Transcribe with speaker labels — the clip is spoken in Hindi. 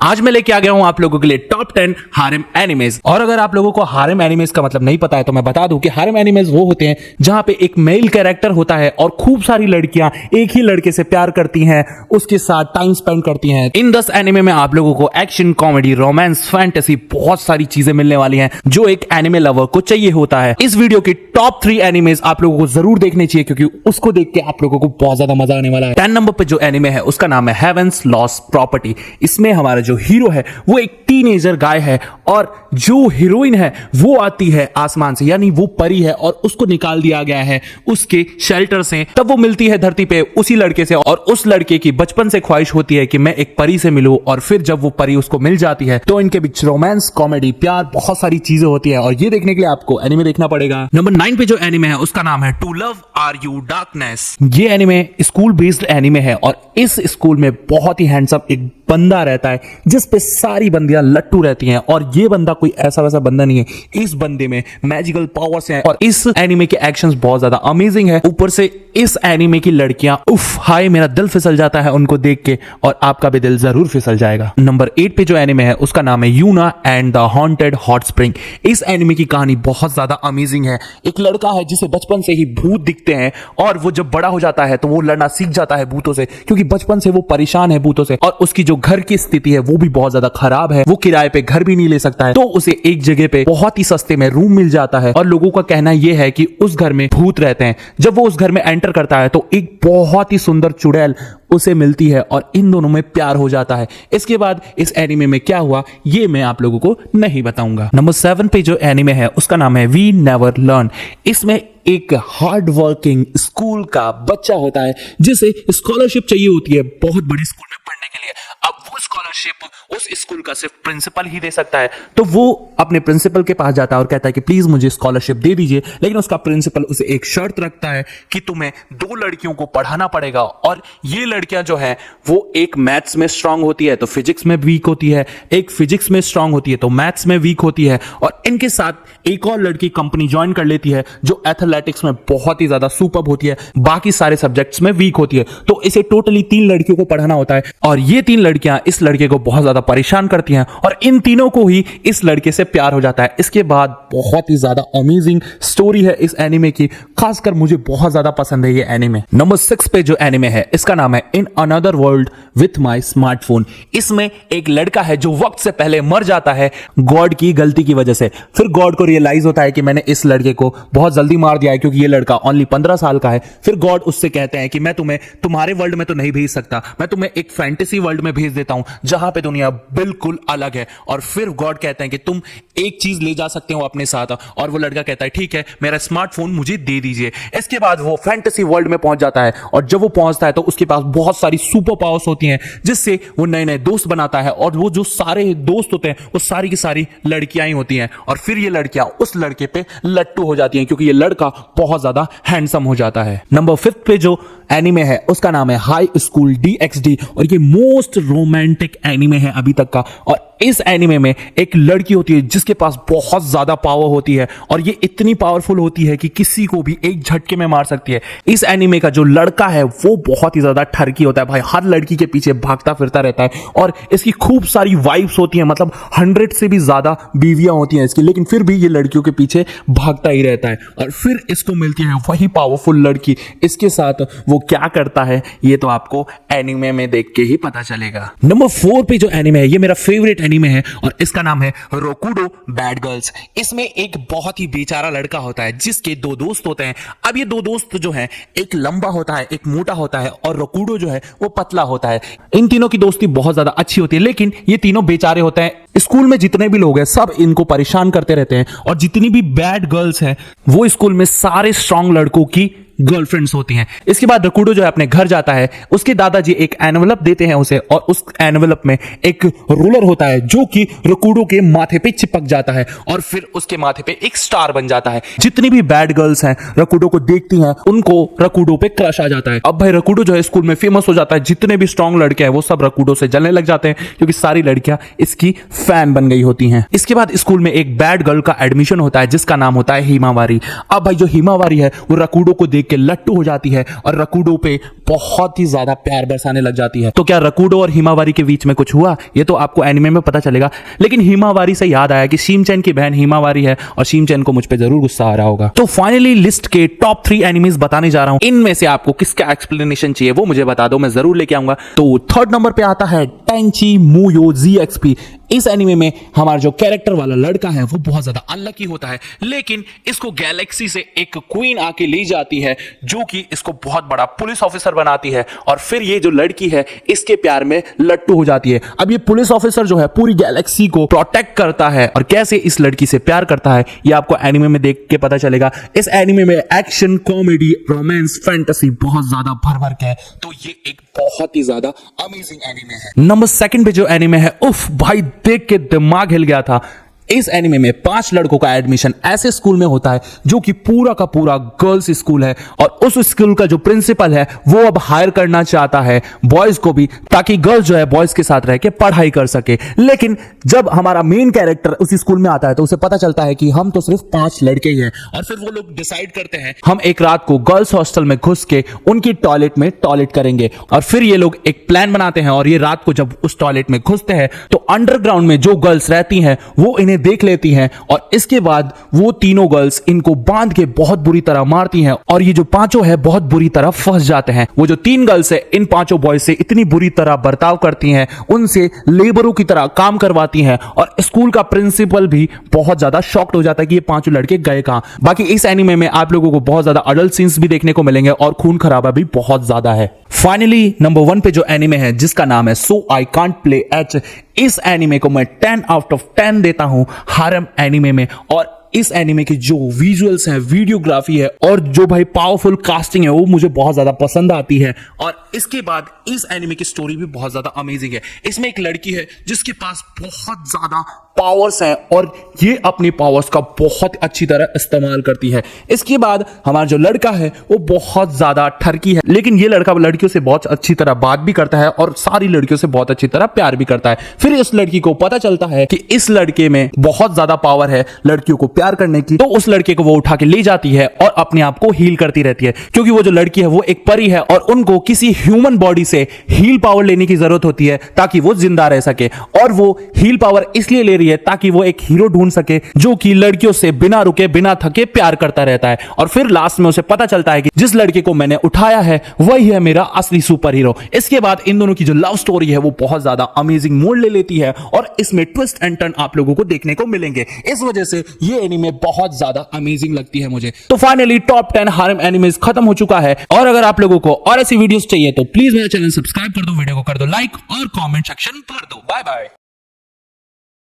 Speaker 1: आज मैं लेके आ गया हूं आप लोगों के लिए टॉप 10 हारेम एनिमेज। और अगर आप लोगों को हारेम एनिमेज का मतलब नहीं पता है तो मैं बता दूं कि हारेम एनिमेज वो होते हैं जहां पे एक मेल कैरेक्टर होता है और खूब सारी लड़कियां एक ही लड़के से प्यार करती हैं, उसके साथ टाइम स्पेंड करती हैं। इन 10 एनिमे में आप लोगों को एक्शन, कॉमेडी, रोमांस, फैंटेसी बहुत सारी चीजें मिलने वाली हैं जो एक एनिमे लवर को चाहिए होता है। इस वीडियो की टॉप 3 एनिमेज आप लोगों को जरूर देखने चाहिए क्योंकि उसको देख के आप लोगों को बहुत ज्यादा मजा आने वाला है। 10 नंबर पे जो एनिमे है उसका नाम है हेवेंस लॉस्ट प्रॉपर्टी। इसमें हमारा जो हीरो है वो एक टीनेजर गाय है और जो हीरोइन है वो आती है आसमान से, यानी वो परी है और उसको निकाल दिया गया है उसके शेल्टर से। तब वो मिलती है धरती पे उसी लड़के से और उस लड़के की बचपन से ख्वाहिश होती है कि मैं एक परी से मिलूं। और फिर जब वो परी उसको मिल जाती है तो इनके बीच रोमांस, कॉमेडी, प्यार, बहुत सारी चीजें होती है और ये देखने के लिए आपको एनिमे देखना पड़ेगा। नंबर 9 पे जो एनिमे है उसका नाम है to love R U darkness. ये एनिमे स्कूल बेस्ड एनिमे है और इस स्कूल में बहुत ही हैंडसम एक बंदा रहता है जिस पे सारी बंदियां लट्टू रहती हैं और ये बंदा कोई ऐसा वैसा बंदा नहीं है। इस बंदे में मैजिकल पावर्स हैं और इस एनिमे के एक्शंस बहुत ज्यादा अमेजिंग है। ऊपर से इस एनिमे की लड़कियां उफ हाय, मेरा दिल फिसल जाता है उनको देख के और आपका भी दिल जरूर फिसल जाएगा। नंबर 8 पे जो एनिमे है उसका नाम है Yuna and the haunted hot spring. इस एनिमे की कहानी बहुत ज्यादा अमेजिंग है। एक लड़का है जिसे बचपन से ही भूत दिखते हैं और वो जब बड़ा हो जाता है तो वो लड़ना सीख जाता है भूतों से क्योंकि बचपन से वो परेशान है भूतों से और उसकी जो घर की स्थिति है वो भी बहुत ज्यादा खराब है। वो किराए पे घर भी नहीं ले सकता है तो उसे एक जगह पे बहुत ही सस्ते में रूम मिल जाता है और लोगों का कहना यह है कि उस घर में भूत रहते हैं। जब वो उस घर में एंटर करता है तो एक बहुत ही सुंदर चुड़ैल उसे मिलती है और इन दोनों में प्यार हो जाता है। इसके बाद इस एनिमे में क्या हुआ ये मैं आप लोगों को नहीं बताऊंगा। नंबर 7 पे जो एनिमे है उसका नाम है वी नेवर लर्न। इसमें एक हार्ड वर्किंग स्कूल का बच्चा होता है जिसे स्कॉलरशिप चाहिए होती है बहुत बड़ी स्कूल में पढ़ने के लिए। अब वो स्कॉलरशिप उस स्कूल का सिर्फ प्रिंसिपल ही दे सकता है तो वो अपने प्रिंसिपल के पास जाता है और कहता है कि प्लीज मुझे स्कॉलरशिप दे दीजिए। लेकिन उसका प्रिंसिपल उसे एक शर्त रखता है कि तुम्हें 2 लड़कियों को पढ़ाना पड़ेगा और ये लड़कियां जो है वो एक मैथ्स में स्ट्रांग होती है तो फिजिक्स में वीक होती है, एक फिजिक्स में स्ट्रांग होती है तो मैथ्स में वीक होती है और इनके साथ एक और लड़की कंपनी ज्वाइन कर लेती है जो एथलेटिक्स में बहुत ही ज्यादा सुपर्ब होती है, बाकी सारे सब्जेक्ट्स में वीक होती है। तो इसे टोटली 3 लड़कियों को पढ़ाना होता है और ये 3 लड़कियां इस लड़के को बहुत ज्यादा परेशान करती हैं और इन तीनों को ही इस लड़के से प्यार हो जाता है। इसके बाद बहुत ही ज्यादा अमेजिंग स्टोरी है इस एनिमे की, खासकर मुझे बहुत ज्यादा पसंद है ये एनिमे। नंबर 6 पे जो एनिमे है इसका नाम है in another world with my smartphone. इसमें एक लड़का है जो वक्त से पहले मर जाता है गॉड की गलती की वजह से। फिर गॉड को रियलाइज होता है कि मैंने इस लड़के को बहुत जल्दी मार दिया है क्योंकि ये लड़का ओनली 15 साल का है। फिर गॉड उससे कहते हैं कि मैं तुम्हें तुम्हारे वर्ल्ड में तो नहीं भेज सकता, मैं तुम्हें एक फैंटेसी वर्ल्ड में भेज देता हूं जहां पे दुनिया बिल्कुल अलग है। और फिर गॉड कहते हैं कि तुम एक चीज ले जा सकते हो अपने साथ और वो लड़का कहता है ठीक है, मेरा स्मार्टफोन मुझे दे दीजिए। इसके बाद वो फैंटेसी वर्ल्ड में पहुंच जाता है और जब वो पहुंचता है तो उसके पास बहुत सारी सुपर पावर्स होती हैं जिससे वो नए नए दोस्त बनाता है और वो जो सारे दोस्त होते हैं वो सारी की सारी लड़कियां ही होती हैं और फिर ये लड़कियां उस लड़के पे लट्टू हो जाती हैं क्योंकि ये लड़का बहुत ज्यादा हैंडसम हो जाता है। नंबर 5 पे जो एनिमे है उसका नाम है हाई स्कूल DxD और ये मोस्ट रोमांटिक एनिमे है अभी तक का। और इस एनिमे में एक लड़की होती है जिसके पास बहुत ज्यादा पावर होती है और ये इतनी पावरफुल होती है कि किसी को भी एक झटके में मार सकती है। इस एनिमे का जो लड़का है वो बहुत ही ज्यादा ठरकी होता है भाई, हर लड़की के पीछे भागता फिरता रहता है और इसकी खूब सारी वाइफ्स होती हैं, मतलब 100 से भी ज्यादा बीवियां होती हैं इसकी, लेकिन फिर भी ये लड़कियों के पीछे भागता ही रहता है। और फिर इसको मिलती है वही पावरफुल लड़की, इसके साथ वो क्या करता है ये तो आपको एनिमे में देख के ही पता चलेगा। नंबर 4 पे जो एनिमे है ये मेरा फेवरेट एनिमे है और इसका नाम है रोकुडो बैड गर्ल्स। इसमें एक बहुत ही बेचारा लड़का होता है जिसके 2 दोस्त होते हैं। अब ये 2 दोस्त जो हैं एक लंबा होता है एक मोटा होता है और रोकुडो जो है वो पतला होता है। इन तीनों की दोस्ती बहुत ज्यादा अच्छी होती है लेकिन ये तीनों बेचारे होते हैं। स्कूल में जितने भी लोग हैं सब इनको परेशान करते रहते हैं और जितनी भी बैड गर्ल्स हैं वो स्कूल में सारे स्ट्रांग लड़कों की गर्लफ्रेंड्स होती हैं। इसके बाद रकुडो जो है अपने घर जाता है, उसके दादाजी एक एनवलप देते हैं उसे और उस एनवलप में एक रोलर होता है जो कि रकुडो के माथे पे चिपक जाता है और फिर उसके माथे पे एक स्टार बन जाता है। जितनी भी बैड गर्ल्स हैं रकुडो को देखती हैं उनको रकुडो पे क्रश आ जाता है। अब भाई रकुडो जो है स्कूल में फेमस हो जाता है, जितने भी स्ट्रांग लड़के हैं वो सब रकुडो से जलने लग जाते हैं क्योंकि सारी लड़कियां इसकी फैन बन गई होती हैं। इसके बाद स्कूल में एक बैड गर्ल का एडमिशन होता है जिसका नाम होता है हिमावारी। अब भाई जो हिमावारी है वो रकुडो को देख के लट्टू हो जाती है और रकुडो पे बहुत ही ज्यादा प्यार बरसाने लग जाती है। तो क्या रकूडो और हिमावारी के बीच में कुछ हुआ, ये तो आपको एनिमे में पता चलेगा। लेकिन हिमावारी से याद आया कि शिनचैन की बहन हिमावारी है और शिनचैन को मुझ पे जरूर गुस्सा आ रहा होगा। तो फाइनली लिस्ट के टॉप 3 एनिमेज बताने जा रहा हूं। इनमें से आपको किसका एक्सप्लेनेशन चाहिए वो मुझे बता दो, मैं जरूर लेके आऊंगा। तो थर्ड नंबर पे आता है टेंची मुयो ZXP। इस एनिमे में हमारा जो कैरेक्टर वाला लड़का है वो बहुत ज्यादा अनलकी होता है, लेकिन इसको गैलेक्सी से एक क्वीन आके ले जाती है जो कि इसको बहुत बड़ा पुलिस ऑफिसर बनाती है, और फिर ये जो लड़की है इसके प्यार में लट्टू हो जाती है। अब ये पुलिस ऑफिसर जो है पूरी गैलेक्सी को प्रोटेक्ट करता है और कैसे इस लड़की से प्यार करता है ये आपको एनिमे में देख के पता चलेगा। इस एनिमे में एक्शन, कॉमेडी, रोमांस, फैंटेसी बहुत ज्यादा भर भर के है, तो ये एक बहुत ही ज्यादा अमेजिंग एनिमे है। नंबर 2 पे जो एनिमे है, उफ भाई, देख के दिमाग हिल गया था। इस एनिमे में 5 लड़कों का एडमिशन ऐसे स्कूल में होता है जो कि पूरा का पूरा गर्ल्स स्कूल है, और उस स्कूल का जो प्रिंसिपल है वो अब हायर करना चाहता है बॉयज को भी, ताकि गर्ल्स जो है बॉयज के साथ रह के पढ़ाई कर सके। लेकिन जब हमारा मेन कैरेक्टर उस स्कूल में आता है तो उसे पता चलता है कि हम तो सिर्फ 5 लड़के ही हैं, और फिर वो लोग डिसाइड करते हैं हम एक रात को गर्ल्स हॉस्टल में घुस के उनकी टॉयलेट में टॉयलेट करेंगे। और फिर ये लोग एक प्लान बनाते हैं, और ये रात को जब उस टॉयलेट में घुसते हैं तो अंडरग्राउंड में जो गर्ल्स रहती हैं वो इन्हें देख लेती हैं, और इसके बाद वो तीनों गर्ल्स इनको बांध के बहुत बुरी तरह मारती हैं, और ये जो पांचों है बहुत बुरी तरह फंस जाते हैं। वो जो 3 गर्ल्स है इन 5 बॉयज से इतनी बुरी तरह बर्ताव करती हैं, उनसे लेबरों की तरह काम करवाती हैं, और स्कूल का प्रिंसिपल भी बहुत ज्यादा शॉक्ड हो जाता है कि ये 5 लड़के गए कहां। बाकी इस एनिमे में आप लोगों को बहुत ज्यादा अडल्ट सीन्स भी देखने को मिलेंगे और खून खराबा भी बहुत ज्यादा है। फाइनली नंबर 1 पे जो एनिमे है जिसका नाम है सो आई कांट प्ले एच, इस एनिमे को मैं 10 आउट ऑफ 10 देता हूं हारम एनिमे में। और इस एनिमे की जो विजुअल्स हैं, वीडियोग्राफी है और जो भाई पावरफुल कास्टिंग है वो मुझे बहुत ज्यादा पसंद आती है। और इसके बाद इस एनिमे की स्टोरी भी बहुत ज्यादा अमेजिंग है। इसमें एक लड़की है जिसके पास बहुत ज्यादा पावर्स हैं और ये अपनी पावर्स का बहुत अच्छी तरह इस्तेमाल करती है। इसके बाद हमारा जो लड़का है वो बहुत ज्यादा ठरकी है, लेकिन ये लड़का लड़कियों से बहुत अच्छी तरह बात भी करता है और सारी लड़कियों से बहुत अच्छी तरह प्यार भी करता है। फिर इस लड़की को पता चलता है कि इस लड़के में बहुत ज्यादा पावर है लड़कियों को प्यार करने की, तो उस लड़के को वो उठा के ले जाती है और अपने आप को हील करती रहती है, क्योंकि वो जो लड़की है वो एक परी है और उनको किसी ह्यूमन बॉडी से हील पावर लेने की जरूरत होती है ताकि वो जिंदा रह सके। और वो हील पावर इसलिए ले रही है ताकि वो एक हीरो ढूंढ सके जो कि लड़कियों से बिना रुके बिना थके प्यार करता रहता है। और फिर लास्ट में उसे पता चलता है कि जिस लड़के को मैंने उठाया है वही है मेरा असली सुपर हीरो। इसके बाद इन दोनों की जो लव स्टोरी है वो बहुत ज्यादा अमेजिंग मोड़ ले लेती है और इसमें ट्विस्ट एंड टर्न आप लोगों को देखने को मिलेंगे। इस वजह से ये एनीमे बहुत ज्यादा अमेजिंग लगती है मुझे। तो फाइनली टॉप 10 हारम एनिमेज खत्म हो चुका है, और अगर आप लोगों को और ऐसी वीडियोस चाहिए तो प्लीज मेरा चैनल सब्सक्राइब कर दो, वीडियो को कर दो लाइक और कमेंट सेक्शन भर दो। Bye bye.